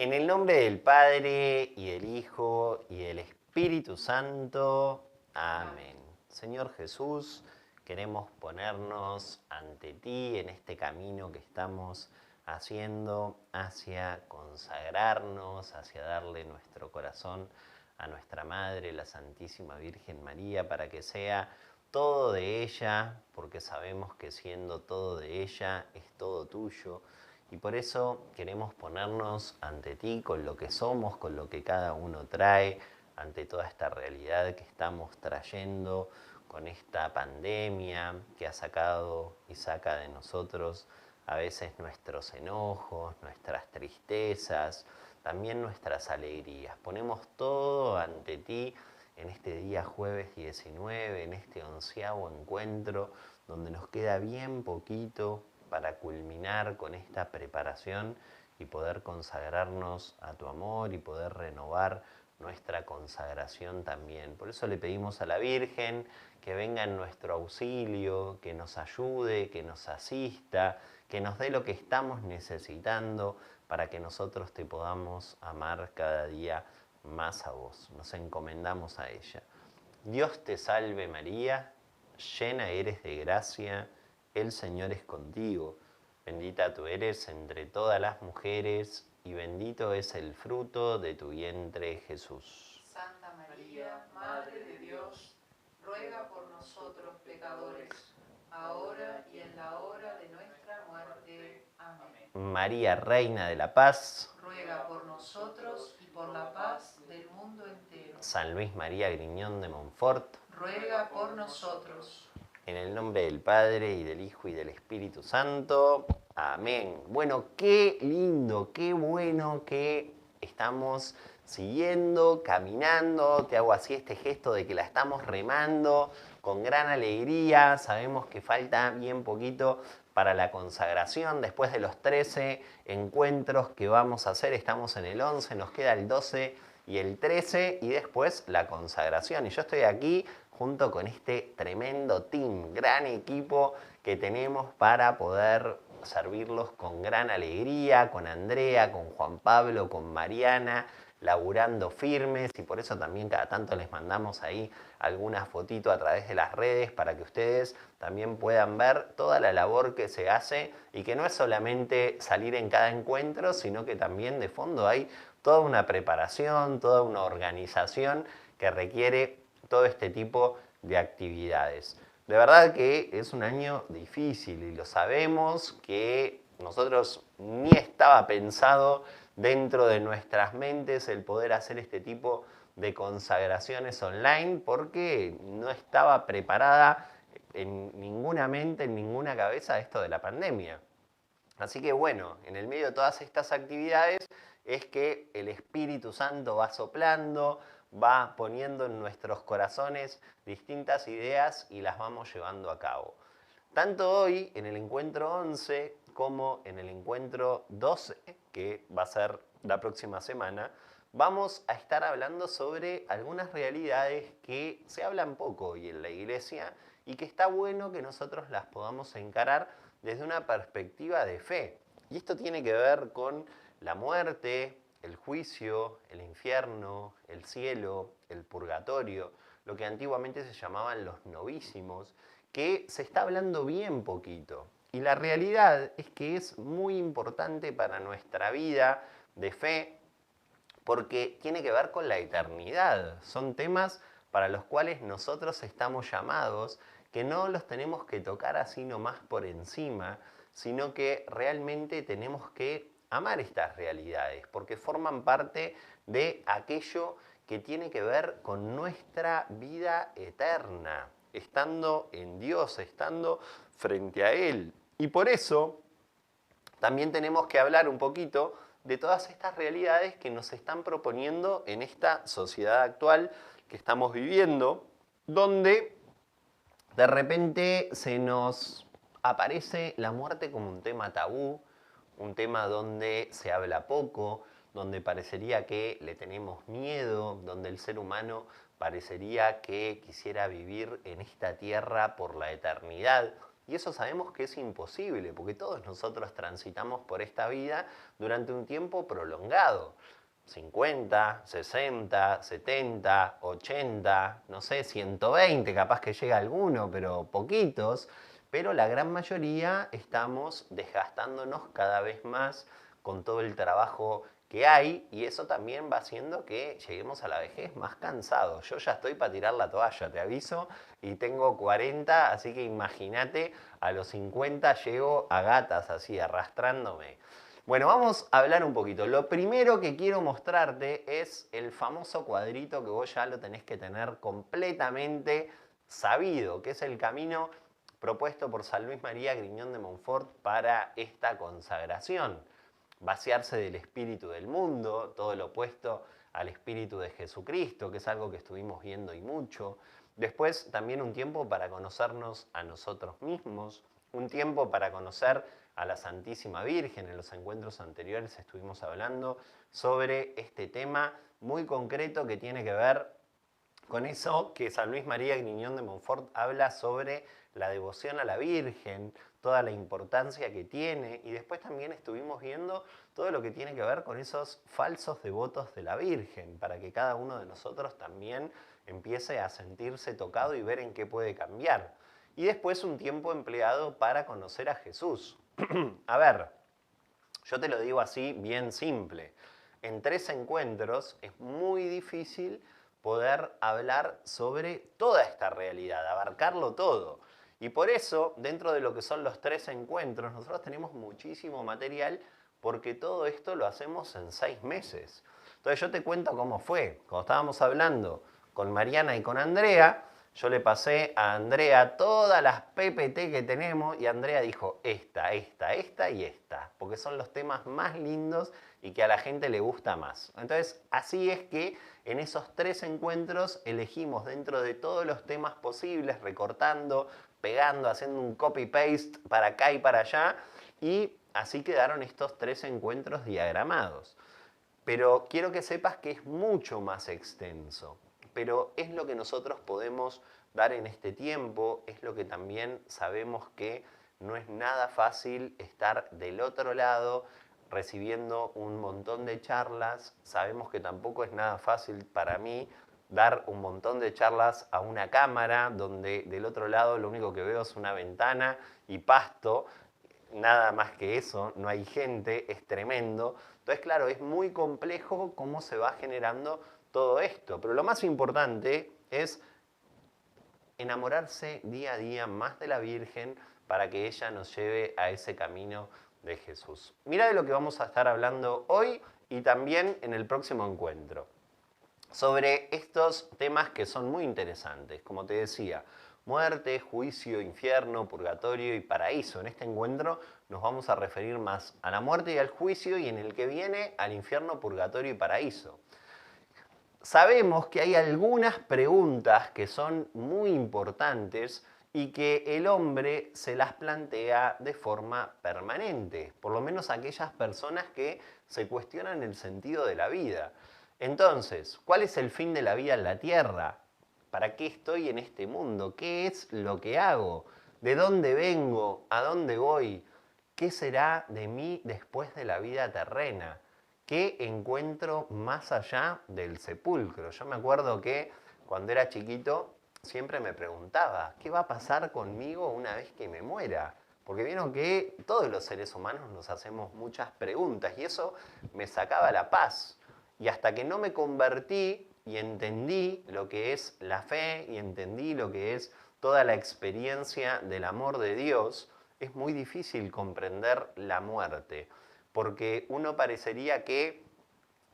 En el nombre del Padre, y del Hijo, y del Espíritu Santo. Amén. Señor Jesús, queremos ponernos ante ti en este camino que estamos haciendo hacia consagrarnos, hacia darle nuestro corazón a nuestra Madre, la Santísima Virgen María, para que sea todo de ella, porque sabemos que siendo todo de ella es todo tuyo. Y por eso queremos ponernos ante ti con lo que somos, con lo que cada uno trae, ante toda esta realidad que estamos trayendo, con esta pandemia que ha sacado y saca de nosotros a veces nuestros enojos, nuestras tristezas, también nuestras alegrías. Ponemos todo ante ti en este día jueves 19, en este 11º encuentro, donde nos queda bien poquito para culminar con esta preparación y poder consagrarnos a tu amor y poder renovar nuestra consagración también. Por eso le pedimos a la Virgen que venga en nuestro auxilio, que nos ayude, que nos asista, que nos dé lo que estamos necesitando para que nosotros te podamos amar cada día más a vos. Nos encomendamos a ella. Dios te salve María, llena eres de gracia, el Señor es contigo. Bendita tú eres entre todas las mujeres y bendito es el fruto de tu vientre, Jesús. Santa María, Madre de Dios, ruega por nosotros pecadores, ahora y en la hora de nuestra muerte. Amén. María, Reina de la Paz, ruega por nosotros y por la paz del mundo entero. San Luis María Griñón de Montfort, ruega por nosotros. En el nombre del Padre, y del Hijo, y del Espíritu Santo. Amén. Bueno, qué lindo, qué bueno que estamos siguiendo, caminando. Te hago así este gesto de que la estamos remando con gran alegría. Sabemos que falta bien poquito para la consagración. Después de los 13 encuentros que vamos a hacer, estamos en el 11, nos queda el 12 y el 13, y después la consagración. Y yo estoy aquí junto con este tremendo team, gran equipo que tenemos para poder servirlos con gran alegría, con Andrea, con Juan Pablo, con Mariana, laburando firmes, y por eso también cada tanto les mandamos ahí alguna fotito a través de las redes para que ustedes también puedan ver toda la labor que se hace, y que no es solamente salir en cada encuentro, sino que también de fondo hay toda una preparación, toda una organización que requiere todo este tipo de actividades. De verdad que es un año difícil y lo sabemos, que nosotros ni estaba pensado dentro de nuestras mentes el poder hacer este tipo de consagraciones online, porque no estaba preparada en ninguna mente, en ninguna cabeza esto de la pandemia. Así que bueno, en el medio de todas estas actividades es que el Espíritu Santo va soplando, va poniendo en nuestros corazones distintas ideas y las vamos llevando a cabo. Tanto hoy en el encuentro 11 como en el encuentro 12, que va a ser la próxima semana, vamos a estar hablando sobre algunas realidades que se hablan poco hoy en la iglesia y que está bueno que nosotros las podamos encarar desde una perspectiva de fe. Y esto tiene que ver con la muerte, el juicio, el infierno, el cielo, el purgatorio, lo que antiguamente se llamaban los novísimos, que se está hablando bien poquito. Y la realidad es que es muy importante para nuestra vida de fe, porque tiene que ver con la eternidad. Son temas para los cuales nosotros estamos llamados, que no los tenemos que tocar así nomás por encima, sino que realmente tenemos que amar estas realidades, porque forman parte de aquello que tiene que ver con nuestra vida eterna, estando en Dios, estando frente a Él. Y por eso también tenemos que hablar un poquito de todas estas realidades que nos están proponiendo en esta sociedad actual que estamos viviendo, donde de repente se nos aparece la muerte como un tema tabú, un tema donde se habla poco, donde parecería que le tenemos miedo, donde el ser humano parecería que quisiera vivir en esta tierra por la eternidad, Y eso sabemos que es imposible, porque todos nosotros transitamos por esta vida durante un tiempo prolongado. 50, 60, 70, 80, no sé, 120, capaz que llega alguno, pero poquitos. Pero la gran mayoría estamos desgastándonos cada vez más con todo el trabajo que hay, y eso también va haciendo que lleguemos a la vejez más cansados. Yo ya estoy para tirar la toalla, te aviso, y tengo 40, así que imagínate, a los 50 llego a gatas así, arrastrándome. Bueno, vamos a hablar un poquito. Lo primero que quiero mostrarte es el famoso cuadrito que vos ya lo tenés que tener completamente sabido, que es el camino propuesto por San Luis María Griñón de Montfort para esta consagración. Vaciarse del espíritu del mundo, todo lo opuesto al espíritu de Jesucristo, que es algo que estuvimos viendo y mucho. Después también un tiempo para conocernos a nosotros mismos, un tiempo para conocer a la Santísima Virgen. En los encuentros anteriores estuvimos hablando sobre este tema muy concreto que tiene que ver con eso que San Luis María Griñón de Montfort habla sobre la devoción a la Virgen, toda la importancia que tiene, y después también estuvimos viendo todo lo que tiene que ver con esos falsos devotos de la Virgen, para que cada uno de nosotros también empiece a sentirse tocado y ver en qué puede cambiar. Y después un tiempo empleado para conocer a Jesús. A ver, yo te lo digo así bien simple. En 3 encuentros es muy difícil poder hablar sobre toda esta realidad, abarcarlo todo. Y por eso, dentro de lo que son los 3 encuentros, nosotros tenemos muchísimo material porque todo esto lo hacemos en 6 meses. Entonces yo te cuento cómo fue. Cuando estábamos hablando con Mariana y con Andrea, yo le pasé a Andrea todas las PPT que tenemos y Andrea dijo esta y esta, porque son los temas más lindos y que a la gente le gusta más. Entonces, así es que en esos 3 encuentros elegimos dentro de todos los temas posibles, recortando, pegando, haciendo un copy-paste para acá y para allá, y así quedaron estos 3 encuentros diagramados. Pero quiero que sepas que es mucho más extenso, pero es lo que nosotros podemos dar en este tiempo, es lo que también sabemos que no es nada fácil estar del otro lado recibiendo un montón de charlas, sabemos que tampoco es nada fácil para mí dar un montón de charlas a una cámara donde del otro lado lo único que veo es una ventana y pasto, nada más que eso, no hay gente, es tremendo. Entonces, claro, es muy complejo cómo se va generando todo esto. Pero lo más importante es enamorarse día a día más de la Virgen para que ella nos lleve a ese camino de Jesús. Mira de lo que vamos a estar hablando hoy y también en el próximo encuentro. Sobre estos temas que son muy interesantes, como te decía, muerte, juicio, infierno, purgatorio y paraíso. En este encuentro nos vamos a referir más a la muerte y al juicio, y en el que viene al infierno, purgatorio y paraíso. Sabemos que hay algunas preguntas que son muy importantes y que el hombre se las plantea de forma permanente, por lo menos aquellas personas que se cuestionan el sentido de la vida. Entonces, ¿cuál es el fin de la vida en la Tierra? ¿Para qué estoy en este mundo? ¿Qué es lo que hago? ¿De dónde vengo? ¿A dónde voy? ¿Qué será de mí después de la vida terrena? ¿Qué encuentro más allá del sepulcro? Yo me acuerdo que cuando era chiquito siempre me preguntaba, ¿qué va a pasar conmigo una vez que me muera? Porque vieron que todos los seres humanos nos hacemos muchas preguntas y eso me sacaba la paz. Y hasta que no me convertí y entendí lo que es la fe y entendí lo que es toda la experiencia del amor de Dios, es muy difícil comprender la muerte, porque uno parecería que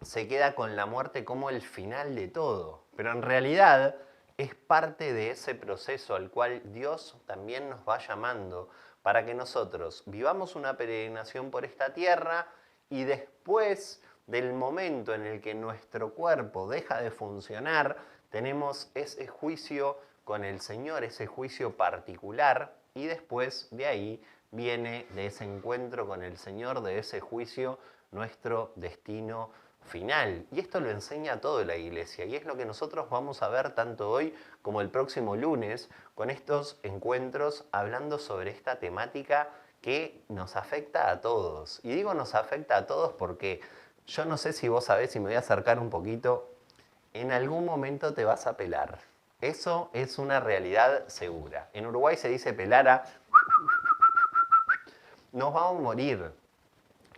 se queda con la muerte como el final de todo, pero en realidad es parte de ese proceso al cual Dios también nos va llamando para que nosotros vivamos una peregrinación por esta tierra y después del momento en el que nuestro cuerpo deja de funcionar, tenemos ese juicio con el Señor, ese juicio particular, y después de ahí viene de ese encuentro con el Señor, de ese juicio, nuestro destino final. Y esto lo enseña toda la Iglesia y es lo que nosotros vamos a ver tanto hoy como el próximo lunes con estos encuentros hablando sobre esta temática que nos afecta a todos. Y digo nos afecta a todos porque yo no sé si vos sabés, si me voy a acercar un poquito, en algún momento te vas a pelar. Eso es una realidad segura. En Uruguay se dice pelar a... Nos vamos a morir.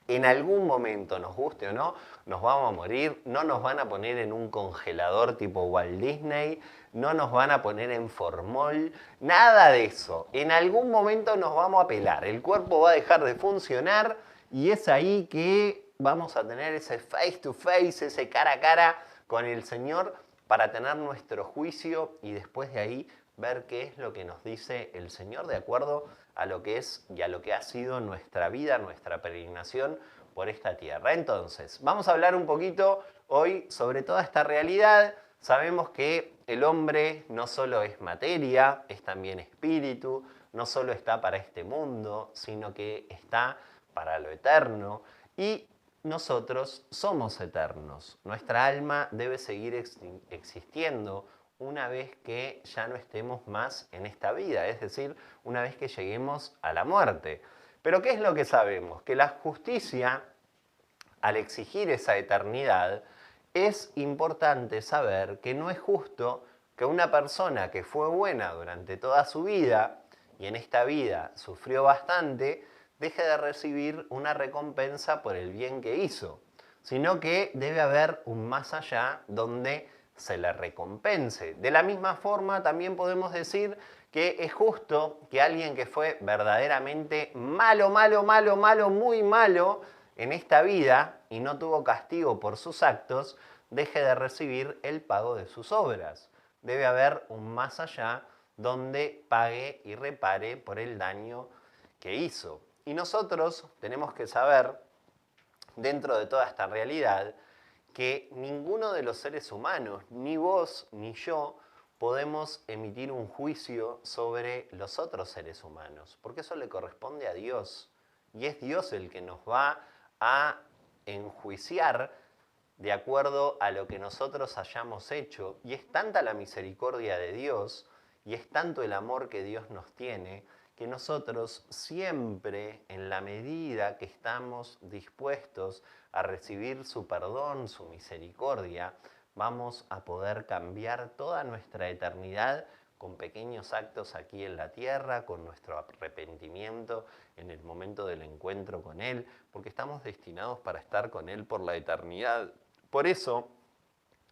En algún momento, nos guste o no, nos vamos a morir, no nos van a poner en un congelador tipo Walt Disney, no nos van a poner en formol, nada de eso. En algún momento nos vamos a pelar, el cuerpo va a dejar de funcionar y es ahí que vamos a tener ese face to face, ese cara a cara con el Señor para tener nuestro juicio y después de ahí ver qué es lo que nos dice el Señor de acuerdo a lo que es y a lo que ha sido nuestra vida, nuestra peregrinación por esta tierra. Entonces, vamos a hablar un poquito hoy sobre toda esta realidad. Sabemos que el hombre no solo es materia, es también espíritu, no solo está para este mundo, sino que está para lo eterno. Y nosotros somos eternos. Nuestra alma debe seguir existiendo una vez que ya no estemos más en esta vida, es decir, una vez que lleguemos a la muerte. Pero ¿qué es lo que sabemos? Que la justicia, al exigir esa eternidad, es importante saber que no es justo que una persona que fue buena durante toda su vida y en esta vida sufrió bastante, deje de recibir una recompensa por el bien que hizo, sino que debe haber un más allá donde se le recompense. De la misma forma, también podemos decir que es justo que alguien que fue verdaderamente malo, muy malo en esta vida y no tuvo castigo por sus actos, deje de recibir el pago de sus obras. Debe haber un más allá donde pague y repare por el daño que hizo. Y nosotros tenemos que saber, dentro de toda esta realidad, que ninguno de los seres humanos, ni vos ni yo, podemos emitir un juicio sobre los otros seres humanos, porque eso le corresponde a Dios. Y es Dios el que nos va a enjuiciar de acuerdo a lo que nosotros hayamos hecho. Y es tanta la misericordia de Dios y es tanto el amor que Dios nos tiene, que nosotros siempre, en la medida que estamos dispuestos a recibir su perdón, su misericordia, vamos a poder cambiar toda nuestra eternidad con pequeños actos aquí en la tierra, con nuestro arrepentimiento en el momento del encuentro con Él, porque estamos destinados para estar con Él por la eternidad. Por eso,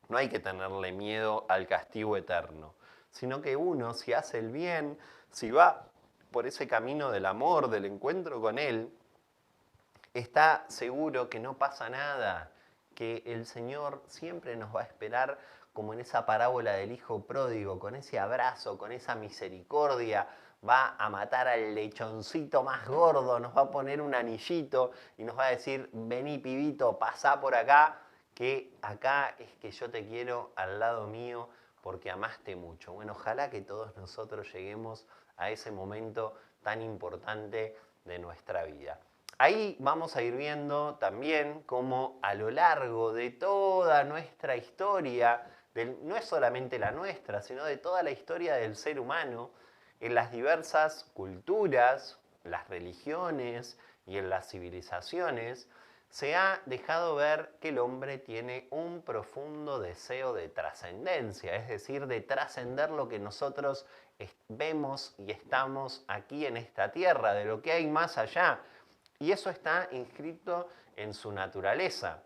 no hay que tenerle miedo al castigo eterno, sino que uno, si hace el bien, si va por ese camino del amor, del encuentro con Él, está seguro que no pasa nada, que el Señor siempre nos va a esperar como en esa parábola del hijo pródigo, con ese abrazo, con esa misericordia, va a matar al lechoncito más gordo, nos va a poner un anillito y nos va a decir, vení pibito, pasá por acá, que acá es que yo te quiero al lado mío porque amaste mucho. Bueno, ojalá que todos nosotros lleguemos a ese momento tan importante de nuestra vida. Ahí vamos a ir viendo también cómo a lo largo de toda nuestra historia, no es solamente la nuestra, sino de toda la historia del ser humano, en las diversas culturas, las religiones y en las civilizaciones, se ha dejado ver que el hombre tiene un profundo deseo de trascendencia, es decir, de trascender lo que nosotros vemos y estamos aquí en esta tierra, de lo que hay más allá. Y eso está inscrito en su naturaleza.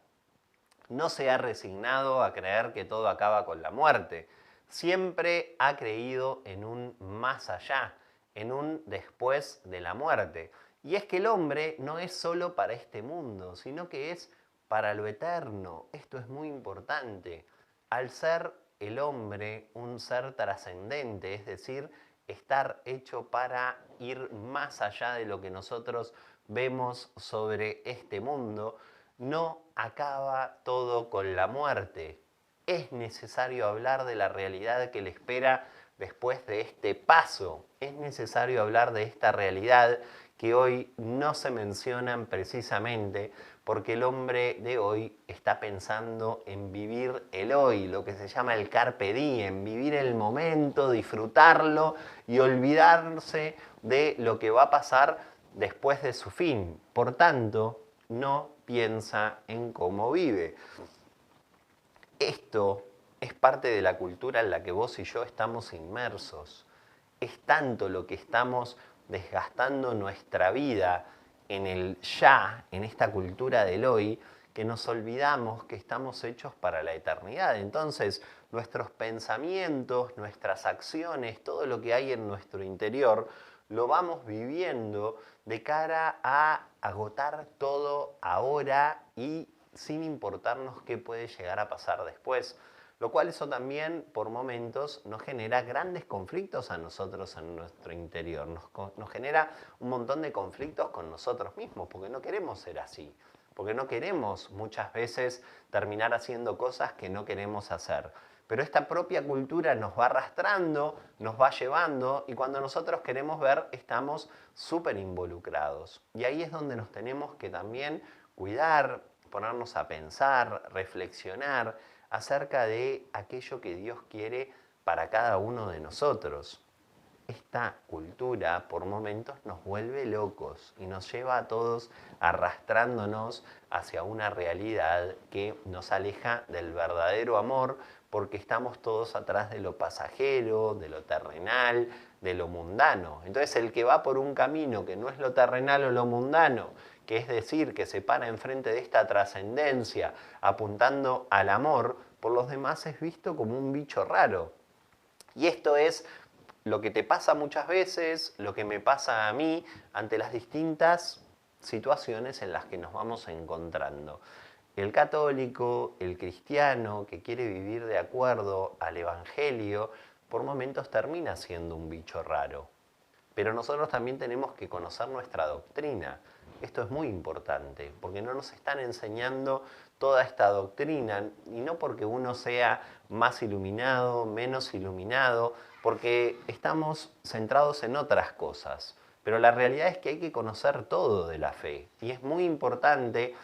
No se ha resignado a creer que todo acaba con la muerte. Siempre ha creído en un más allá, en un después de la muerte. Y es que el hombre no es solo para este mundo, sino que es para lo eterno. Esto es muy importante. Al ser el hombre un ser trascendente, es decir, estar hecho para ir más allá de lo que nosotros vemos sobre este mundo, no acaba todo con la muerte. Es necesario hablar de la realidad que le espera después de este paso. Es necesario hablar de esta realidad que hoy no se mencionan precisamente porque el hombre de hoy está pensando en vivir el hoy, lo que se llama el carpe diem, vivir el momento, disfrutarlo y olvidarse de lo que va a pasar después de su fin. Por tanto, no piensa en cómo vive. Esto es parte de la cultura en la que vos y yo estamos inmersos. Es tanto lo que estamos desgastando nuestra vida en el ya, en esta cultura del hoy, que nos olvidamos que estamos hechos para la eternidad. Entonces, nuestros pensamientos, nuestras acciones, todo lo que hay en nuestro interior, lo vamos viviendo de cara a agotar todo ahora y sin importarnos qué puede llegar a pasar después. Lo cual eso también, por momentos, nos genera grandes conflictos a nosotros en nuestro interior. Nos genera un montón de conflictos con nosotros mismos, porque no queremos ser así. Porque no queremos muchas veces terminar haciendo cosas que no queremos hacer. Pero esta propia cultura nos va arrastrando, nos va llevando, y cuando nosotros queremos ver, estamos súper involucrados. Y ahí es donde nos tenemos que también cuidar, ponernos a pensar, reflexionar acerca de aquello que Dios quiere para cada uno de nosotros. Esta cultura por momentos nos vuelve locos y nos lleva a todos arrastrándonos hacia una realidad que nos aleja del verdadero amor, porque estamos todos atrás de lo pasajero, de lo terrenal, de lo mundano. Entonces el que va por un camino que no es lo terrenal o lo mundano, que es decir, que se para enfrente de esta trascendencia apuntando al amor, por los demás es visto como un bicho raro. Y esto es lo que te pasa muchas veces, lo que me pasa a mí ante las distintas situaciones en las que nos vamos encontrando. El católico, el cristiano que quiere vivir de acuerdo al Evangelio, por momentos termina siendo un bicho raro. Pero nosotros también tenemos que conocer nuestra doctrina. Esto es muy importante, porque no nos están enseñando toda esta doctrina, y no porque uno sea más iluminado, menos iluminado, porque estamos centrados en otras cosas. Pero la realidad es que hay que conocer todo de la fe, y es muy importante,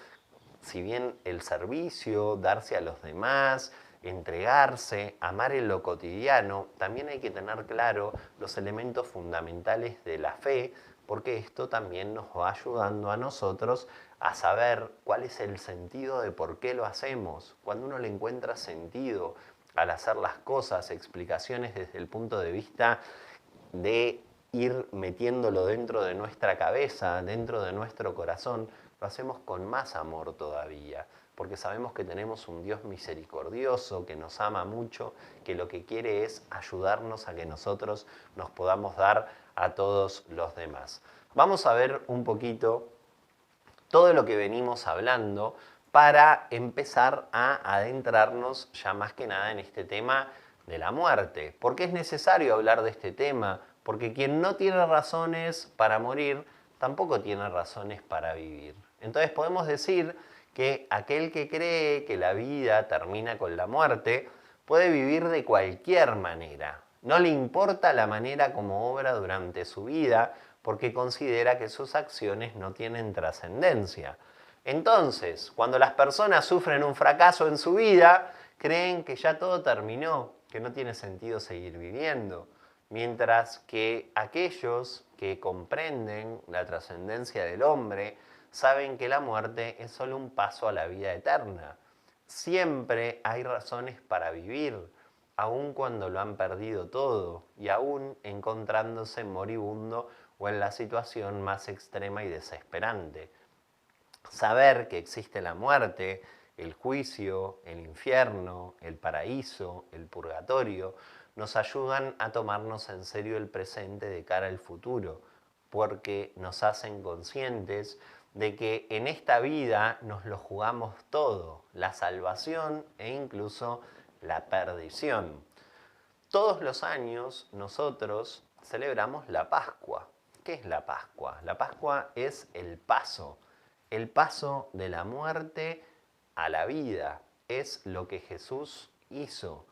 si bien el servicio, darse a los demás, entregarse, amar en lo cotidiano, también hay que tener claro los elementos fundamentales de la fe, porque esto también nos va ayudando a nosotros a saber cuál es el sentido de por qué lo hacemos. Cuando uno le encuentra sentido al hacer las cosas, explicaciones desde el punto de vista de ir metiéndolo dentro de nuestra cabeza, dentro de nuestro corazón, lo hacemos con más amor todavía, porque sabemos que tenemos un Dios misericordioso, que nos ama mucho, que lo que quiere es ayudarnos a que nosotros nos podamos dar a todos los demás. Vamos a ver un poquito todo lo que venimos hablando para empezar a adentrarnos ya más que nada en este tema de la muerte. ¿Por qué es necesario hablar de este tema? Porque quien no tiene razones para morir, tampoco tiene razones para vivir. Entonces podemos decir que aquel que cree que la vida termina con la muerte, puede vivir de cualquier manera. No le importa la manera como obra durante su vida, porque considera que sus acciones no tienen trascendencia. Entonces, cuando las personas sufren un fracaso en su vida, creen que ya todo terminó, que no tiene sentido seguir viviendo. Mientras que aquellos que comprenden la trascendencia del hombre saben que la muerte es solo un paso a la vida eterna. Siempre hay razones para vivir, aun cuando lo han perdido todo y aún encontrándose moribundo o en la situación más extrema y desesperante. Saber que existe la muerte, el juicio, el infierno, el paraíso, el purgatorio, nos ayudan a tomarnos en serio el presente de cara al futuro, porque nos hacen conscientes de que en esta vida nos lo jugamos todo, la salvación e incluso la perdición. Todos los años nosotros celebramos la Pascua. ¿Qué es la Pascua? La Pascua es el paso de la muerte a la vida. Es lo que Jesús hizo.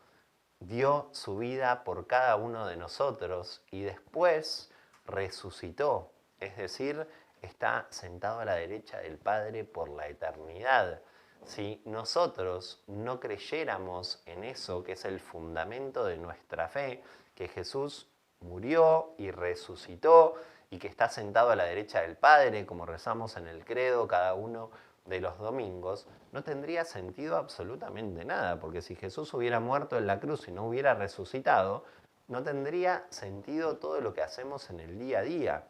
Dio su vida por cada uno de nosotros y después resucitó. Es decir, está sentado a la derecha del Padre por la eternidad. Si nosotros no creyéramos en eso, que es el fundamento de nuestra fe, que Jesús murió y resucitó y que está sentado a la derecha del Padre, como rezamos en el credo cada uno de los domingos, no tendría sentido absolutamente nada, porque si Jesús hubiera muerto en la cruz y no hubiera resucitado, no tendría sentido todo lo que hacemos en el día a día.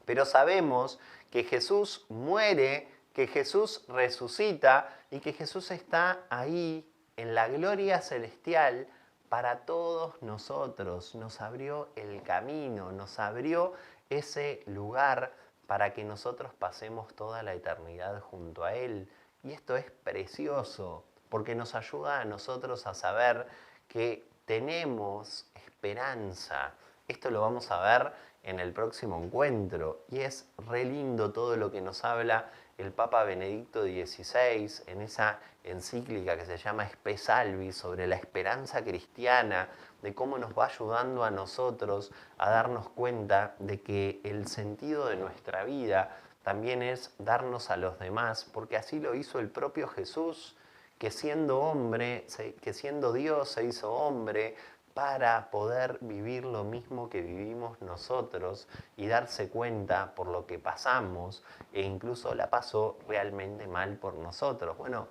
Pero sabemos que Jesús muere, que Jesús resucita y que Jesús está ahí en la gloria celestial para todos nosotros. Nos abrió el camino, nos abrió ese lugar para que nosotros pasemos toda la eternidad junto a Él. Y esto es precioso, porque nos ayuda a nosotros a saber que tenemos esperanza. Esto lo vamos a ver en el próximo encuentro. Y es re lindo todo lo que nos habla el Papa Benedicto XVI en esa encíclica que se llama Spe Salvi, sobre la esperanza cristiana, de cómo nos va ayudando a nosotros a darnos cuenta de que el sentido de nuestra vida también es darnos a los demás, porque así lo hizo el propio Jesús, que siendo hombre, que siendo Dios se hizo hombre, para poder vivir lo mismo que vivimos nosotros y darse cuenta por lo que pasamos e incluso la pasó realmente mal por nosotros. Bueno,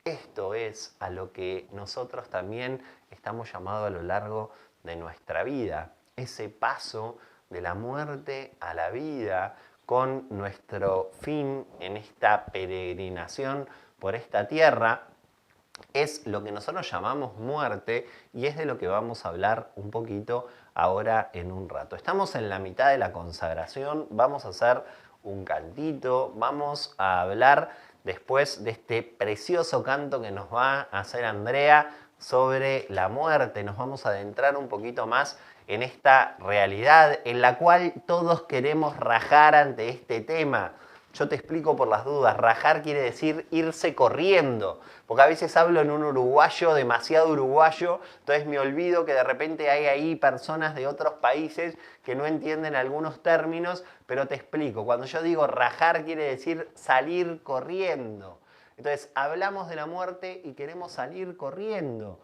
esto es a lo que nosotros también estamos llamados a lo largo de nuestra vida, ese paso de la muerte a la vida con nuestro fin en esta peregrinación por esta tierra. Es lo que nosotros llamamos muerte y es de lo que vamos a hablar un poquito ahora en un rato. Estamos en la mitad de la consagración, vamos a hacer un cantito, vamos a hablar después de este precioso canto que nos va a hacer Andrea sobre la muerte. Nos vamos a adentrar un poquito más en esta realidad en la cual todos queremos rajar ante este tema. Yo te explico por las dudas. Rajar quiere decir irse corriendo, porque a veces hablo en un uruguayo, demasiado uruguayo, entonces me olvido que de repente hay ahí personas de otros países que no entienden algunos términos, pero te explico. Cuando yo digo rajar quiere decir salir corriendo. Entonces hablamos de la muerte y queremos salir corriendo.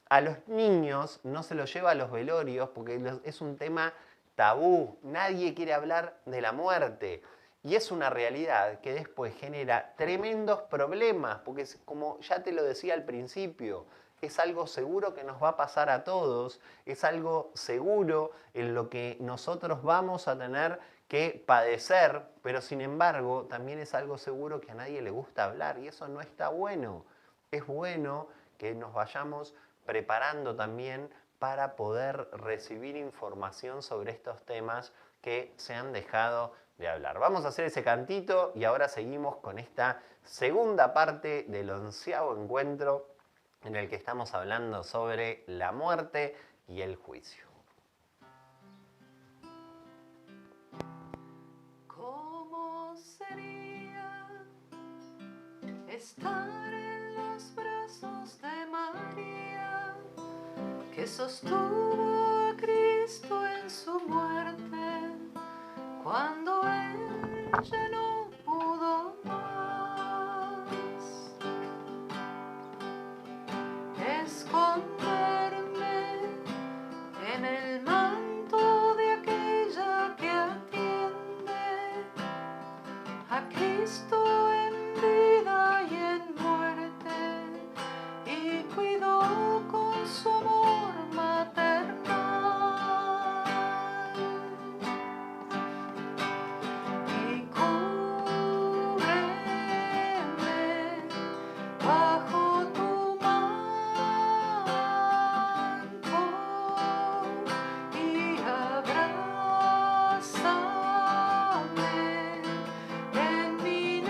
A los niños no se los lleva a los velorios porque es un tema tabú. Nadie quiere hablar de la muerte. Y es una realidad que después genera tremendos problemas, porque como ya te lo decía al principio, es algo seguro que nos va a pasar a todos, es algo seguro en lo que nosotros vamos a tener que padecer, pero sin embargo también es algo seguro que a nadie le gusta hablar y eso no está bueno. Es bueno que nos vayamos preparando también para poder recibir información sobre estos temas que se han dejado de hablar. Vamos a hacer ese cantito y ahora seguimos con esta segunda parte del 11º encuentro en el que estamos hablando sobre la muerte y el juicio. ¿Cómo sería estar en los brazos de María, que sostuvo a Cristo en su muerte, cuando Él ya no pudo más? Esconderme en el manto de aquella que atiende a Cristo en vida y en muerte, y cuidó con su amor maternal. Y cúbreme bajo tu manto y abrázame en mi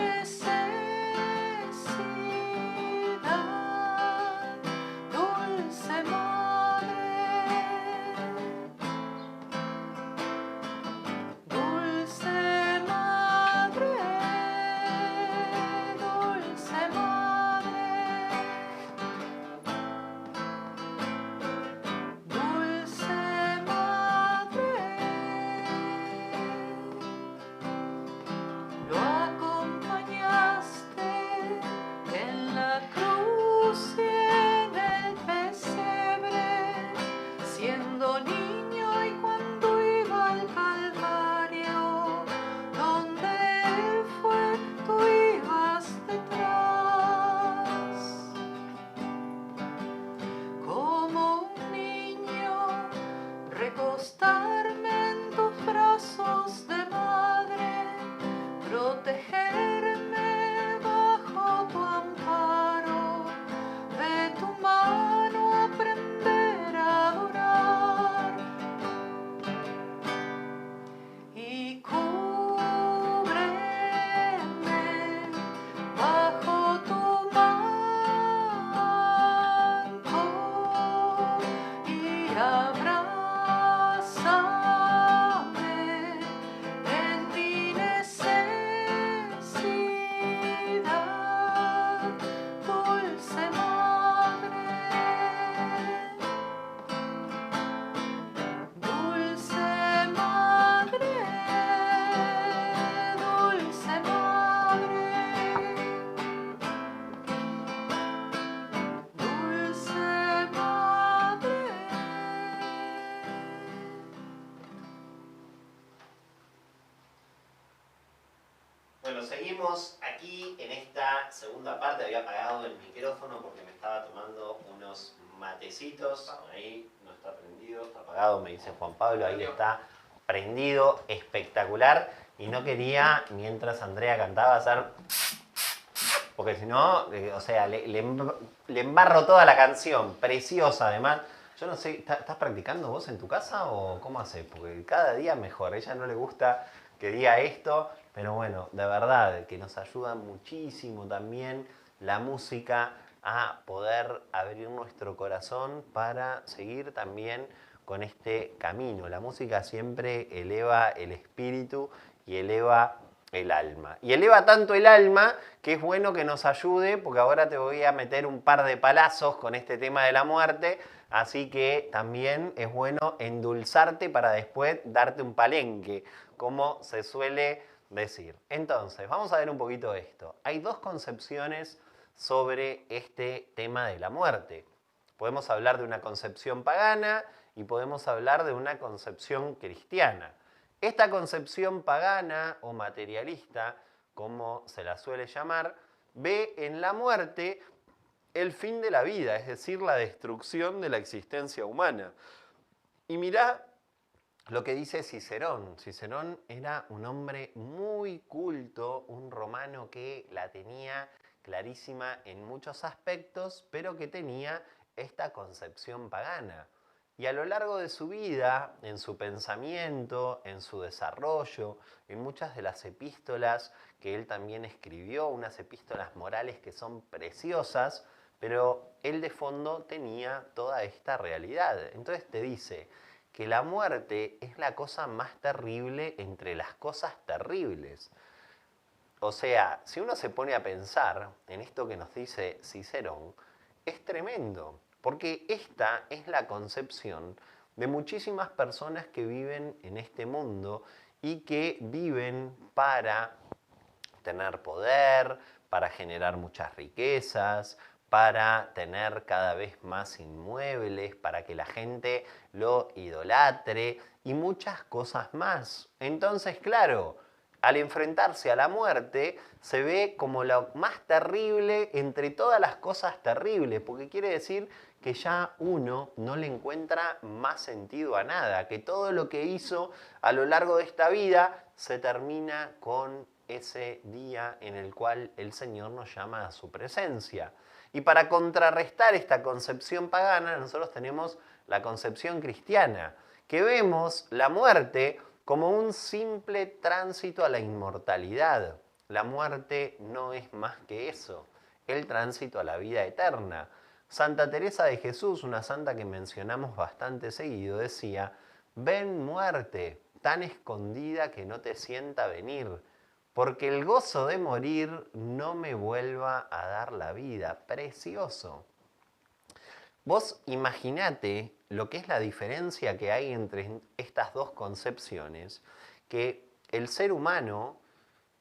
Proseguimos aquí en esta segunda parte. Había apagado el micrófono porque me estaba tomando unos matecitos. Ahí no está prendido, está apagado, me dice Juan Pablo. Ahí está prendido, espectacular. Y no quería, mientras Andrea cantaba, hacer... Porque si no, o sea, le embarro toda la canción. Preciosa, además. Yo no sé, ¿estás practicando vos en tu casa o cómo haces? Porque cada día mejor. A ella no le gusta que diga esto, pero bueno, de verdad que nos ayuda muchísimo también la música a poder abrir nuestro corazón para seguir también con este camino. La música siempre eleva el espíritu y eleva el alma. Y eleva tanto el alma que es bueno que nos ayude, porque ahora te voy a meter un par de palazos con este tema de la muerte, así que también es bueno endulzarte para después darte un palenque, como se suele decir. Entonces, vamos a ver un poquito esto. Hay dos concepciones sobre este tema de la muerte. Podemos hablar de una concepción pagana y podemos hablar de una concepción cristiana. Esta concepción pagana o materialista, como se la suele llamar, ve en la muerte el fin de la vida, es decir, la destrucción de la existencia humana. Y mirá lo que dice Cicerón. Cicerón era un hombre muy culto, un romano que la tenía clarísima en muchos aspectos, pero que tenía esta concepción pagana. Y a lo largo de su vida, en su pensamiento, en su desarrollo, en muchas de las epístolas que él también escribió, unas epístolas morales que son preciosas, pero él de fondo tenía toda esta realidad. Entonces te dice que la muerte es la cosa más terrible entre las cosas terribles. O sea, si uno se pone a pensar en esto que nos dice Cicerón, es tremendo, porque esta es la concepción de muchísimas personas que viven en este mundo y que viven para tener poder, para generar muchas riquezas, para tener cada vez más inmuebles, para que la gente lo idolatre y muchas cosas más. Entonces, claro, al enfrentarse a la muerte, se ve como lo más terrible entre todas las cosas terribles, porque quiere decir que ya uno no le encuentra más sentido a nada, que todo lo que hizo a lo largo de esta vida se termina con ese día en el cual el Señor nos llama a su presencia. Y para contrarrestar esta concepción pagana, nosotros tenemos la concepción cristiana, que vemos la muerte como un simple tránsito a la inmortalidad. La muerte no es más que eso, el tránsito a la vida eterna. Santa Teresa de Jesús, una santa que mencionamos bastante seguido, decía: ven muerte, tan escondida que no te sienta venir, porque el gozo de morir no me vuelva a dar la vida. Precioso. Vos imaginate lo que es la diferencia que hay entre estas dos concepciones, que el ser humano,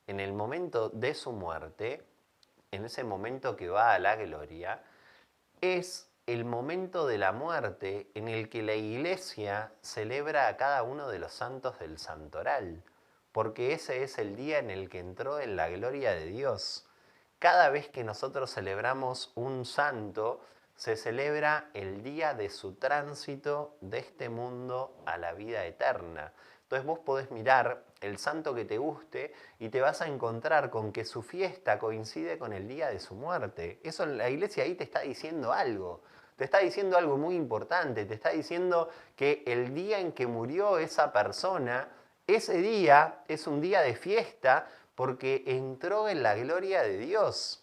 en el momento de su muerte, en ese momento que va a la gloria, es el momento de la muerte en el que la Iglesia celebra a cada uno de los santos del santoral, porque ese es el día en el que entró en la gloria de Dios. Cada vez que nosotros celebramos un santo, se celebra el día de su tránsito de este mundo a la vida eterna. Entonces vos podés mirar el santo que te guste y te vas a encontrar con que su fiesta coincide con el día de su muerte. Eso la Iglesia ahí te está diciendo algo. Te está diciendo algo muy importante. Te está diciendo que el día en que murió esa persona, ese día es un día de fiesta porque entró en la gloria de Dios.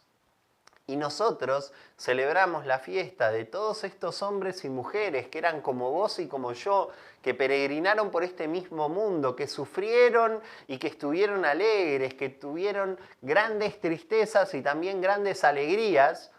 Y nosotros celebramos la fiesta de todos estos hombres y mujeres que eran como vos y como yo, que peregrinaron por este mismo mundo, que sufrieron y que estuvieron alegres, que tuvieron grandes tristezas y también grandes alegrías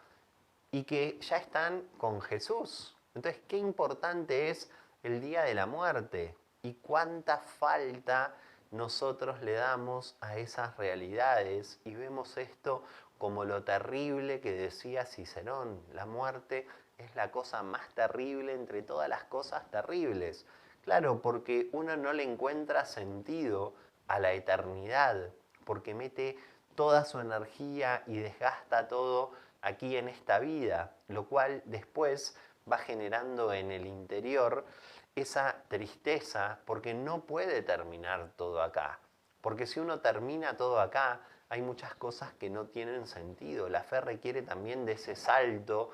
y que ya están con Jesús. Entonces, qué importante es el día de la muerte y cuánta falta nosotros le damos a esas realidades y vemos esto como lo terrible que decía Cicerón. La muerte es la cosa más terrible entre todas las cosas terribles. Claro, porque uno no le encuentra sentido a la eternidad, porque mete toda su energía y desgasta todo aquí en esta vida, lo cual después va generando en el interior esa tristeza porque no puede terminar todo acá. Porque si uno termina todo acá, hay muchas cosas que no tienen sentido. La fe requiere también de ese salto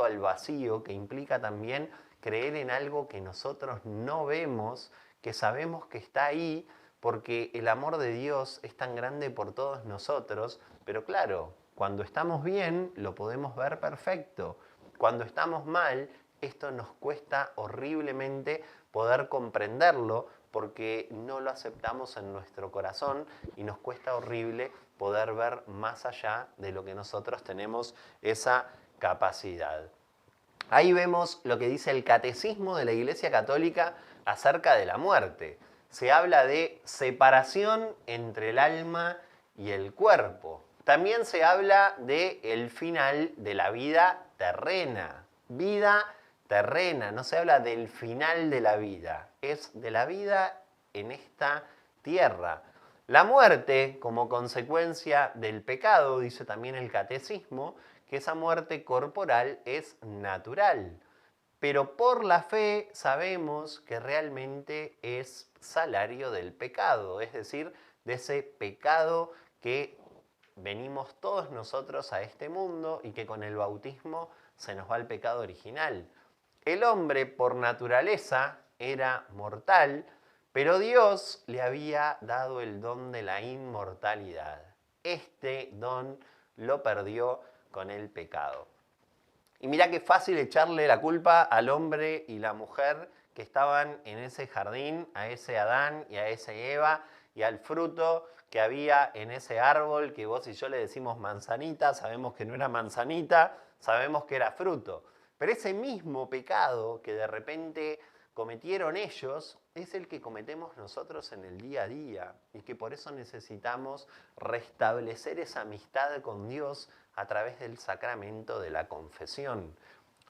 al vacío, que implica también creer en algo que nosotros no vemos, que sabemos que está ahí, porque el amor de Dios es tan grande por todos nosotros, pero claro, cuando estamos bien lo podemos ver perfecto. Cuando estamos mal, esto nos cuesta horriblemente poder comprenderlo porque no lo aceptamos en nuestro corazón y nos cuesta horrible poder ver más allá de lo que nosotros tenemos esa capacidad. Ahí vemos lo que dice el Catecismo de la Iglesia Católica acerca de la muerte. Se habla de separación entre el alma y el cuerpo. También se habla del final de la vida terrena. Vida terrena, no se habla del final de la vida, es de la vida en esta tierra. La muerte, como consecuencia del pecado, dice también el Catecismo, que esa muerte corporal es natural. Pero por la fe sabemos que realmente es salario del pecado, es decir, de ese pecado que venimos todos nosotros a este mundo y que con el bautismo se nos va el pecado original. El hombre por naturaleza era mortal, pero Dios le había dado el don de la inmortalidad. Este don lo perdió con el pecado. Y mirá qué fácil echarle la culpa al hombre y la mujer que estaban en ese jardín, a ese Adán y a ese Eva, y al fruto que había en ese árbol que vos y yo le decimos manzanita, sabemos que no era manzanita, sabemos que era fruto. Pero ese mismo pecado que de repente cometieron ellos es el que cometemos nosotros en el día a día y que por eso necesitamos restablecer esa amistad con Dios a través del sacramento de la confesión.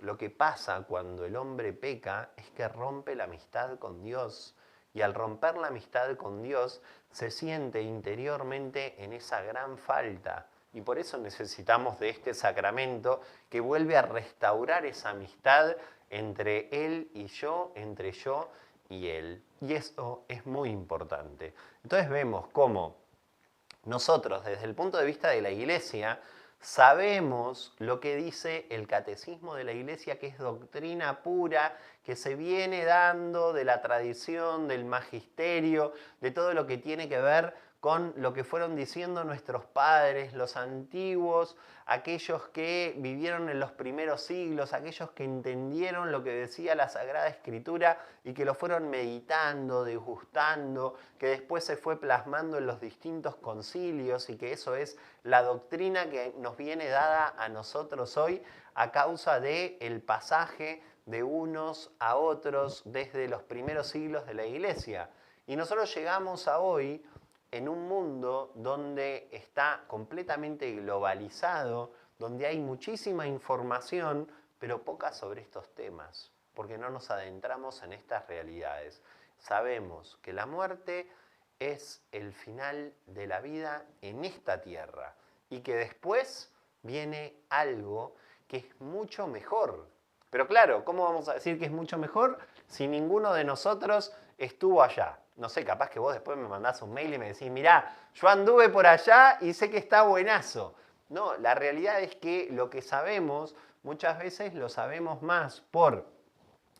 Lo que pasa cuando el hombre peca es que rompe la amistad con Dios y al romper la amistad con Dios se siente interiormente en esa gran falta. Y por eso necesitamos de este sacramento que vuelve a restaurar esa amistad entre Él y yo, entre yo y Él. Y eso es muy importante. Entonces vemos cómo nosotros, desde el punto de vista de la Iglesia, sabemos lo que dice el Catecismo de la Iglesia, que es doctrina pura, que se viene dando de la tradición, del magisterio, de todo lo que tiene que ver con lo que fueron diciendo nuestros padres, los antiguos, aquellos que vivieron en los primeros siglos, aquellos que entendieron lo que decía la Sagrada Escritura y que lo fueron meditando, degustando, que después se fue plasmando en los distintos concilios y que eso es la doctrina que nos viene dada a nosotros hoy a causa del pasaje de unos a otros desde los primeros siglos de la Iglesia. Y nosotros llegamos a hoy en un mundo donde está completamente globalizado, donde hay muchísima información, pero poca sobre estos temas, porque no nos adentramos en estas realidades. Sabemos que la muerte es el final de la vida en esta tierra y que después viene algo que es mucho mejor. Pero claro, ¿cómo vamos a decir que es mucho mejor si ninguno de nosotros estuvo allá? No sé, capaz que vos después me mandás un mail y me decís, mirá, yo anduve por allá y sé que está buenazo. No, la realidad es que lo que sabemos muchas veces lo sabemos más por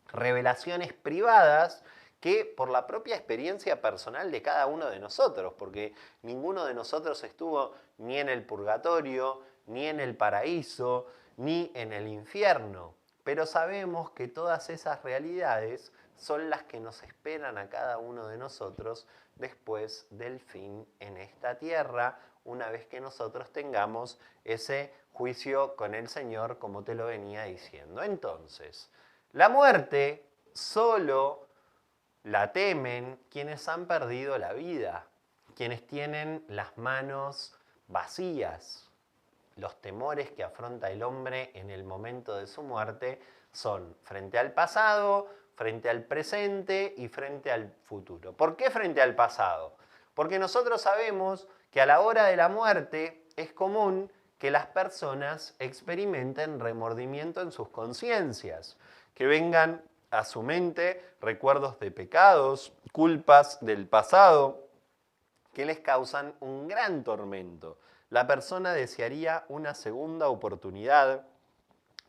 revelaciones privadas que por la propia experiencia personal de cada uno de nosotros, porque ninguno de nosotros estuvo ni en el purgatorio, ni en el paraíso, ni en el infierno. Pero sabemos que todas esas realidades son las que nos esperan a cada uno de nosotros después del fin en esta tierra, una vez que nosotros tengamos ese juicio con el Señor, como te lo venía diciendo. Entonces, la muerte solo la temen quienes han perdido la vida, quienes tienen las manos vacías. Los temores que afronta el hombre en el momento de su muerte son frente al pasado, frente al presente y frente al futuro. ¿Por qué frente al pasado? Porque nosotros sabemos que a la hora de la muerte es común que las personas experimenten remordimiento en sus conciencias, que vengan a su mente recuerdos de pecados, culpas del pasado, que les causan un gran tormento. La persona desearía una segunda oportunidad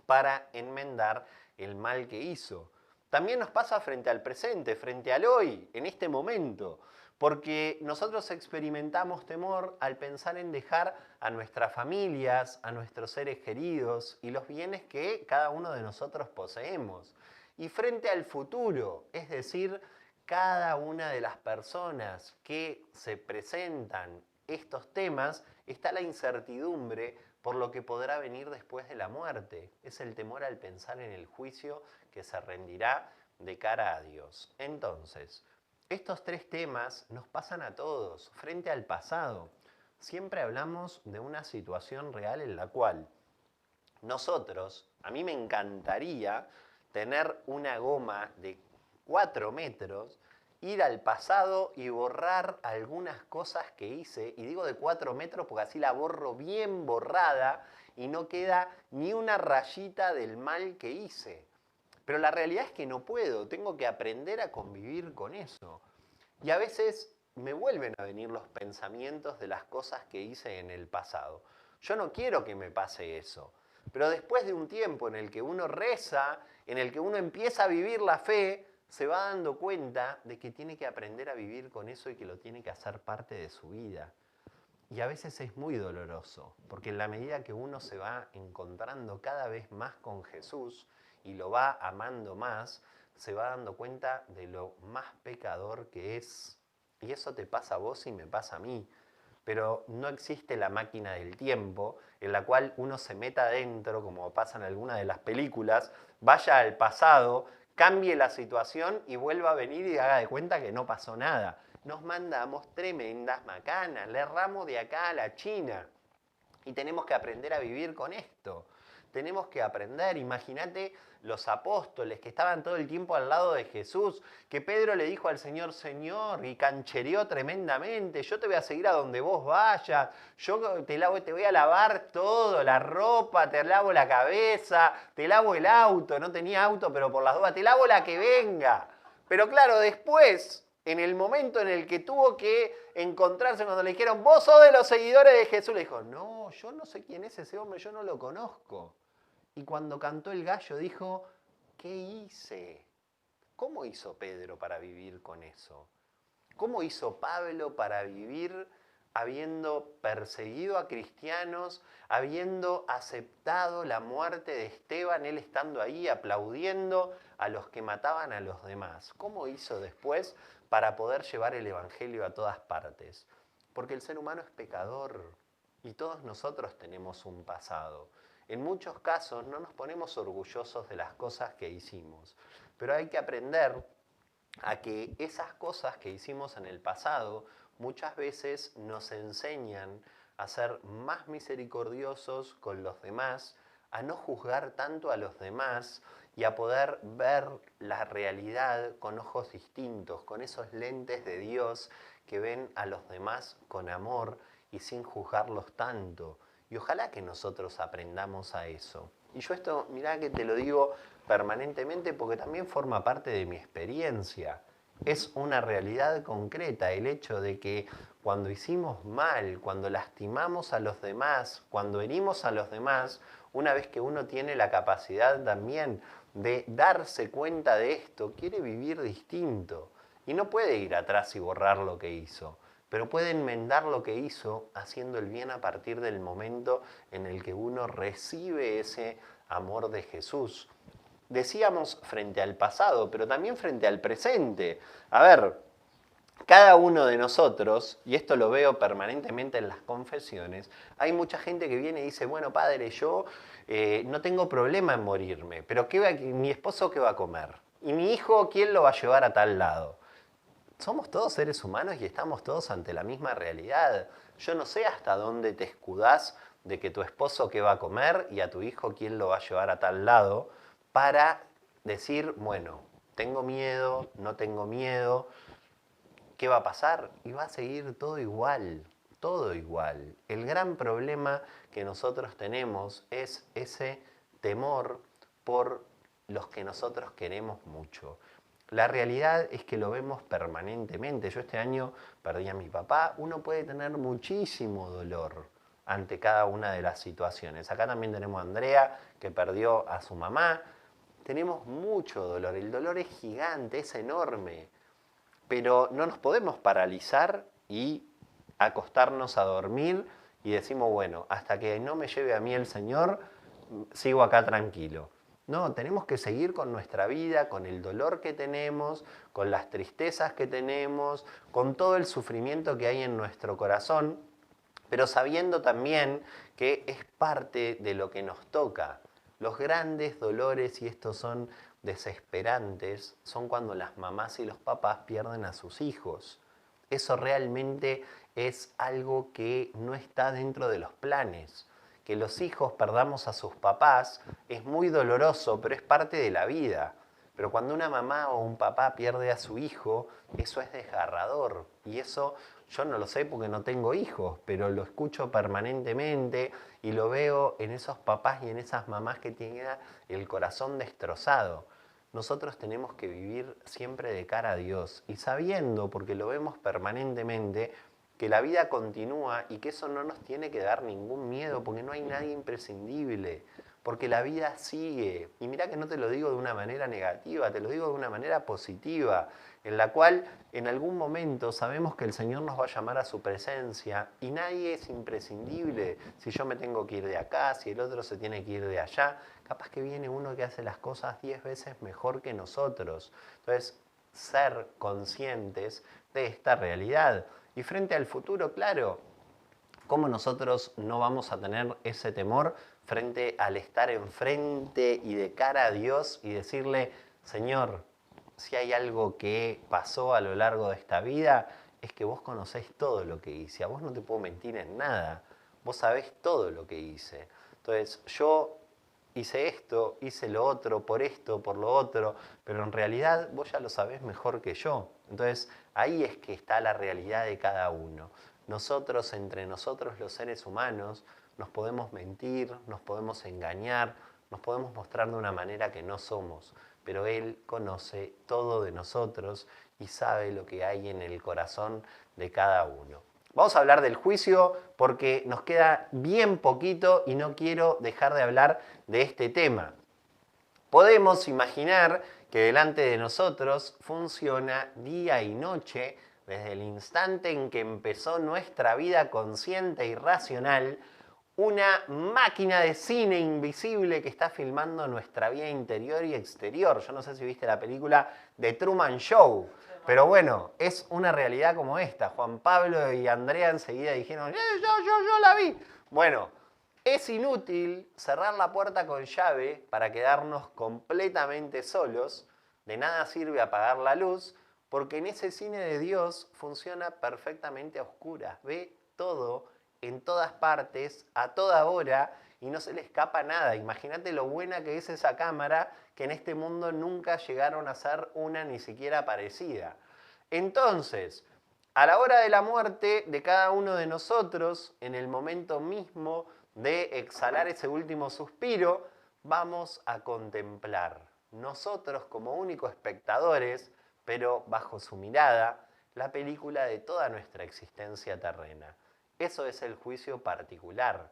para enmendar el mal que hizo. También nos pasa frente al presente, frente al hoy, en este momento, porque nosotros experimentamos temor al pensar en dejar a nuestras familias, a nuestros seres queridos y los bienes que cada uno de nosotros poseemos. Y frente al futuro, es decir, cada una de las personas que se presentan estos temas, está la incertidumbre por lo que podrá venir después de la muerte. Es el temor al pensar en el juicio que se rendirá de cara a Dios. Entonces, estos tres temas nos pasan a todos, frente al pasado. Siempre hablamos de una situación real en la cual nosotros, a mí me encantaría tener una goma de 4 metros, ir al pasado y borrar algunas cosas que hice, y digo de 4 metros porque así la borro bien borrada y no queda ni una rayita del mal que hice. Pero la realidad es que no puedo, tengo que aprender a convivir con eso. Y a veces me vuelven a venir los pensamientos de las cosas que hice en el pasado. Yo no quiero que me pase eso. Pero después de un tiempo en el que uno reza, en el que uno empieza a vivir la fe, se va dando cuenta de que tiene que aprender a vivir con eso y que lo tiene que hacer parte de su vida. Y a veces es muy doloroso, porque en la medida que uno se va encontrando cada vez más con Jesús y lo va amando más, se va dando cuenta de lo más pecador que es. Y eso te pasa a vos y me pasa a mí. Pero no existe la máquina del tiempo en la cual uno se meta adentro, como pasa en alguna de las películas, vaya al pasado, cambie la situación y vuelva a venir y haga de cuenta que no pasó nada. Nos mandamos tremendas macanas, le erramos de acá a la China. Y tenemos que aprender a vivir con esto. Tenemos que aprender, imagínate los apóstoles que estaban todo el tiempo al lado de Jesús, que Pedro le dijo al Señor, Señor, y canchereó tremendamente, yo te voy a seguir a donde vos vayas, yo te voy a lavar todo, la ropa, te lavo la cabeza, te lavo el auto, no tenía auto, pero por las dudas, te lavo la que venga. Pero claro, después, en el momento en el que tuvo que encontrarse, cuando le dijeron, vos sos de los seguidores de Jesús, le dijo, no, yo no sé quién es ese hombre, yo no lo conozco. Y cuando cantó el gallo dijo, ¿qué hice? ¿Cómo hizo Pedro para vivir con eso? ¿Cómo hizo Pablo para vivir habiendo perseguido a cristianos, habiendo aceptado la muerte de Esteban, él estando ahí aplaudiendo a los que mataban a los demás? ¿Cómo hizo después para poder llevar el evangelio a todas partes? Porque el ser humano es pecador y todos nosotros tenemos un pasado. En muchos casos no nos ponemos orgullosos de las cosas que hicimos, pero hay que aprender a que esas cosas que hicimos en el pasado muchas veces nos enseñan a ser más misericordiosos con los demás, a no juzgar tanto a los demás y a poder ver la realidad con ojos distintos, con esos lentes de Dios que ven a los demás con amor y sin juzgarlos tanto. Y ojalá que nosotros aprendamos a eso. Y yo esto, mirá que te lo digo permanentemente porque también forma parte de mi experiencia. Es una realidad concreta el hecho de que cuando hicimos mal, cuando lastimamos a los demás, cuando herimos a los demás, una vez que uno tiene la capacidad también de darse cuenta de esto, quiere vivir distinto. Y no puede ir atrás y borrar lo que hizo, pero puede enmendar lo que hizo haciendo el bien a partir del momento en el que uno recibe ese amor de Jesús. Decíamos frente al pasado, pero también frente al presente. A ver, cada uno de nosotros, y esto lo veo permanentemente en las confesiones, hay mucha gente que viene y dice, bueno, padre, yo no tengo problema en morirme, pero ¿mi esposo qué va a comer? ¿Y mi hijo quién lo va a llevar a tal lado? Somos todos seres humanos y estamos todos ante la misma realidad. Yo no sé hasta dónde te escudás de que tu esposo qué va a comer y a tu hijo quién lo va a llevar a tal lado para decir, bueno, tengo miedo, no tengo miedo, ¿qué va a pasar? Y va a seguir todo igual. todo igual. El gran problema que nosotros tenemos es ese temor por los que nosotros queremos mucho. La realidad es que lo vemos permanentemente. Yo este año perdí a mi papá. Uno puede tener muchísimo dolor ante cada una de las situaciones. Acá también tenemos a Andrea, que perdió a su mamá. Tenemos mucho dolor. El dolor es gigante, es enorme. Pero no nos podemos paralizar y acostarnos a dormir y decimos, bueno, hasta que no me lleve a mí el Señor, sigo acá tranquilo. No, tenemos que seguir con nuestra vida, con el dolor que tenemos, con las tristezas que tenemos, con todo el sufrimiento que hay en nuestro corazón, pero sabiendo también que es parte de lo que nos toca. Los grandes dolores, y estos son desesperantes, son cuando las mamás y los papás pierden a sus hijos. Eso realmente es algo que no está dentro de los planes. Que los hijos perdamos a sus papás es muy doloroso, pero es parte de la vida. Pero cuando una mamá o un papá pierde a su hijo, eso es desgarrador. Y eso yo no lo sé porque no tengo hijos, pero lo escucho permanentemente y lo veo en esos papás y en esas mamás que tienen el corazón destrozado. Nosotros tenemos que vivir siempre de cara a Dios y sabiendo, porque lo vemos permanentemente, que la vida continúa y que eso no nos tiene que dar ningún miedo, porque no hay nadie imprescindible, porque la vida sigue. Y mira que no te lo digo de una manera negativa, te lo digo de una manera positiva, en la cual en algún momento sabemos que el Señor nos va a llamar a su presencia y nadie es imprescindible. Si yo me tengo que ir de acá, si el otro se tiene que ir de allá, capaz que viene uno que hace las cosas 10 veces mejor que nosotros. Entonces, ser conscientes de esta realidad. Y frente al futuro, claro, ¿cómo nosotros no vamos a tener ese temor frente al estar enfrente y de cara a Dios y decirle, Señor, si hay algo que pasó a lo largo de esta vida, es que vos conocés todo lo que hice, a vos no te puedo mentir en nada, vos sabés todo lo que hice. Entonces, yo hice esto, hice lo otro, por lo otro, pero en realidad vos ya lo sabés mejor que yo. Entonces, ahí es que está la realidad de cada uno. Nosotros, entre nosotros los seres humanos, nos podemos mentir, nos podemos engañar, nos podemos mostrar de una manera que no somos, pero Él conoce todo de nosotros y sabe lo que hay en el corazón de cada uno. Vamos a hablar del juicio porque nos queda bien poquito y no quiero dejar de hablar de este tema. Podemos imaginar que delante de nosotros funciona día y noche desde el instante en que empezó nuestra vida consciente y racional, una máquina de cine invisible que está filmando nuestra vida interior y exterior. Yo no sé si viste la película The Truman Show, pero bueno, es una realidad como esta. Juan Pablo y Andrea enseguida dijeron, yo la vi. Bueno, es inútil cerrar la puerta con llave para quedarnos completamente solos. De nada sirve apagar la luz, porque en ese cine de Dios funciona perfectamente a oscuras. Ve todo en todas partes, a toda hora, y no se le escapa nada. Imagínate lo buena que es esa cámara, que en este mundo nunca llegaron a ser una ni siquiera parecida. Entonces, a la hora de la muerte de cada uno de nosotros, en el momento mismo de exhalar ese último suspiro, vamos a contemplar, nosotros como únicos espectadores, pero bajo su mirada, la película de toda nuestra existencia terrena. Eso es el juicio particular.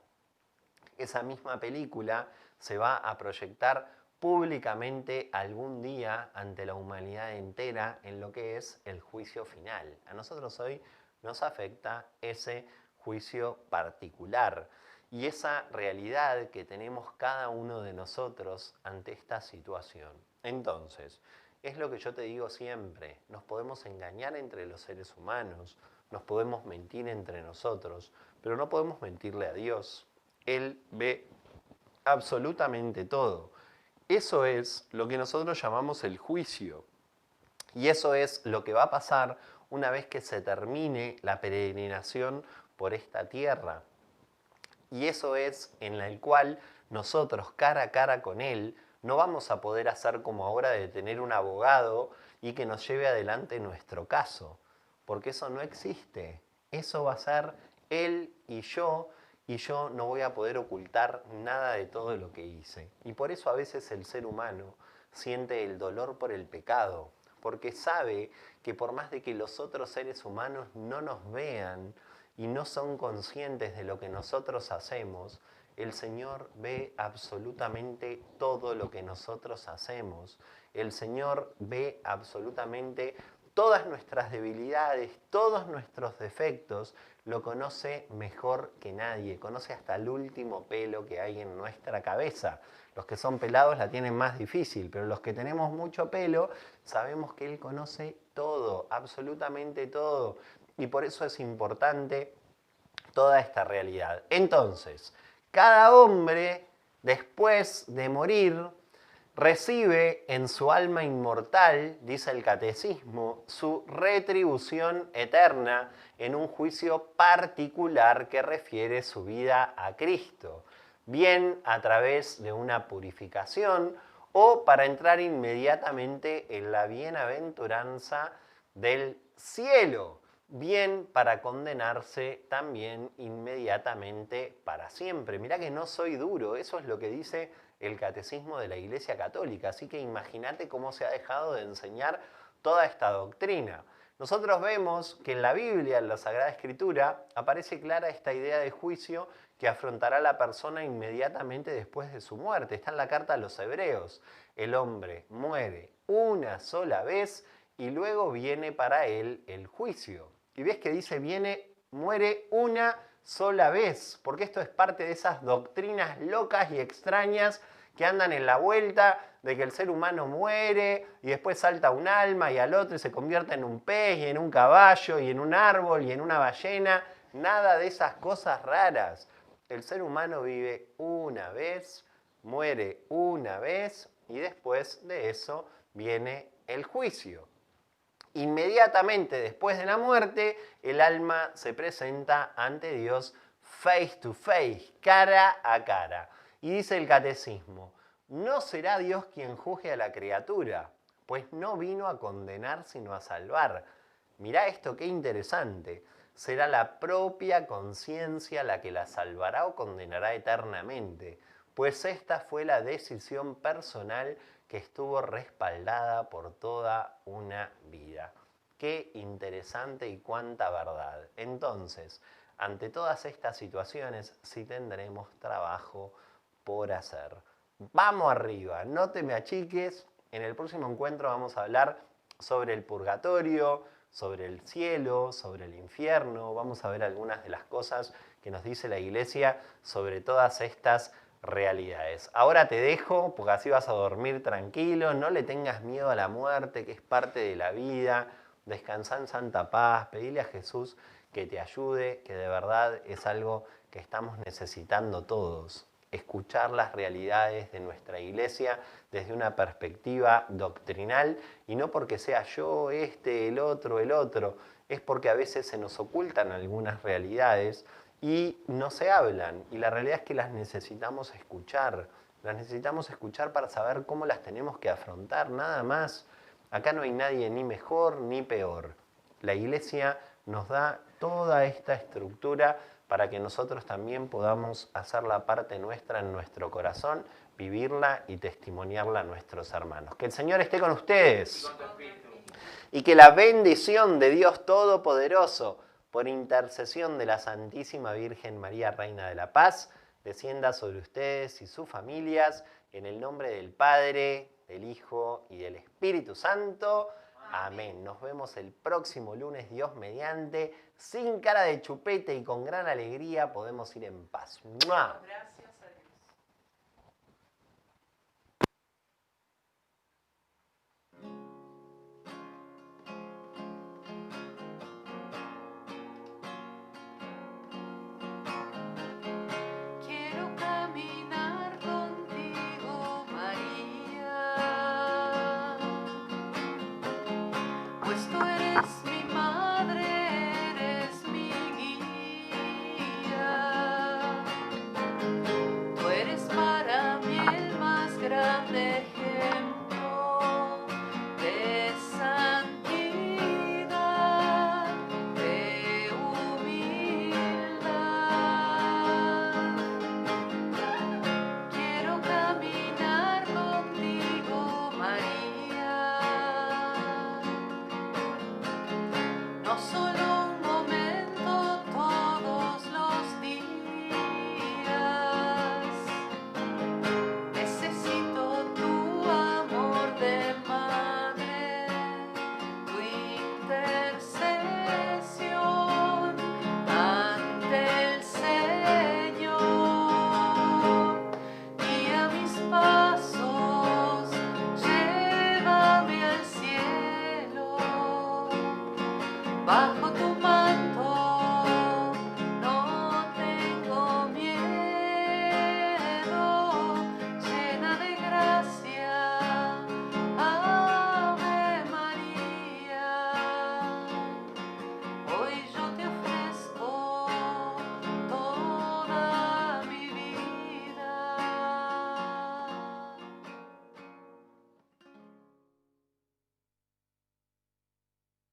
Esa misma película se va a proyectar públicamente algún día ante la humanidad entera en lo que es el juicio final. A nosotros hoy nos afecta ese juicio particular y esa realidad que tenemos cada uno de nosotros ante esta situación. Entonces, es lo que yo te digo siempre, nos podemos engañar entre los seres humanos, nos podemos mentir entre nosotros, pero no podemos mentirle a Dios. Él ve absolutamente todo. Eso es lo que nosotros llamamos el juicio. Y eso es lo que va a pasar una vez que se termine la peregrinación por esta tierra. Y eso es en el cual nosotros, cara a cara con Él, no vamos a poder hacer como ahora de tener un abogado y que nos lleve adelante nuestro caso. Porque eso no existe. Eso va a ser Él y yo no voy a poder ocultar nada de todo lo que hice. Y por eso a veces el ser humano siente el dolor por el pecado, porque sabe que por más de que los otros seres humanos no nos vean y no son conscientes de lo que nosotros hacemos, el Señor ve absolutamente todo lo que nosotros hacemos. El Señor ve absolutamente todas nuestras debilidades, todos nuestros defectos, lo conoce mejor que nadie, conoce hasta el último pelo que hay en nuestra cabeza. Los que son pelados la tienen más difícil, pero los que tenemos mucho pelo sabemos que Él conoce todo, absolutamente todo. Y por eso es importante toda esta realidad. Entonces, cada hombre, después de morir, recibe en su alma inmortal, dice el catecismo, su retribución eterna en un juicio particular que refiere su vida a Cristo, bien a través de una purificación o para entrar inmediatamente en la bienaventuranza del cielo, bien para condenarse también inmediatamente para siempre. Mirá que no soy duro, eso es lo que dice el catecismo de la Iglesia Católica, así que imagínate cómo se ha dejado de enseñar toda esta doctrina. Nosotros vemos que en la Biblia, en la Sagrada Escritura, aparece clara esta idea de juicio que afrontará la persona inmediatamente después de su muerte. Está en la carta a los Hebreos. El hombre muere una sola vez y luego viene para él el juicio. Y ves que dice, muere una sola vez, porque esto es parte de esas doctrinas locas y extrañas que andan en la vuelta de que el ser humano muere y después salta un alma y al otro y se convierte en un pez y en un caballo y en un árbol y en una ballena. Nada de esas cosas raras. El ser humano vive una vez, muere una vez y después de eso viene el juicio. Inmediatamente después de la muerte, el alma se presenta ante Dios face to face, cara a cara. Y dice el catecismo, no será Dios quien juzgue a la criatura, pues no vino a condenar sino a salvar. Mirá esto, qué interesante. Será la propia conciencia la que la salvará o condenará eternamente, pues esta fue la decisión personal que estuvo respaldada por toda una vida. Qué interesante y cuánta verdad. Entonces, ante todas estas situaciones, sí tendremos trabajo por hacer. Vamos arriba, no te me achiques. En el próximo encuentro vamos a hablar sobre el purgatorio, sobre el cielo, sobre el infierno. Vamos a ver algunas de las cosas que nos dice la Iglesia sobre todas estas realidades. Ahora te dejo porque así vas a dormir tranquilo, no le tengas miedo a la muerte, que es parte de la vida. Descansá en santa paz, pedile a Jesús que te ayude, que de verdad es algo que estamos necesitando todos. Escuchar las realidades de nuestra Iglesia desde una perspectiva doctrinal y no porque sea yo, el otro, es porque a veces se nos ocultan algunas realidades y no se hablan, y la realidad es que las necesitamos escuchar para saber cómo las tenemos que afrontar, nada más. Acá no hay nadie ni mejor ni peor. La Iglesia nos da toda esta estructura para que nosotros también podamos hacer la parte nuestra en nuestro corazón, vivirla y testimoniarla a nuestros hermanos. Que el Señor esté con ustedes. Y que la bendición de Dios Todopoderoso, por intercesión de la Santísima Virgen María, Reina de la Paz, descienda sobre ustedes y sus familias, en el nombre del Padre, del Hijo y del Espíritu Santo. Amén. Nos vemos el próximo lunes, Dios mediante, sin cara de chupete y con gran alegría podemos ir en paz. ¡Mua! Gracias.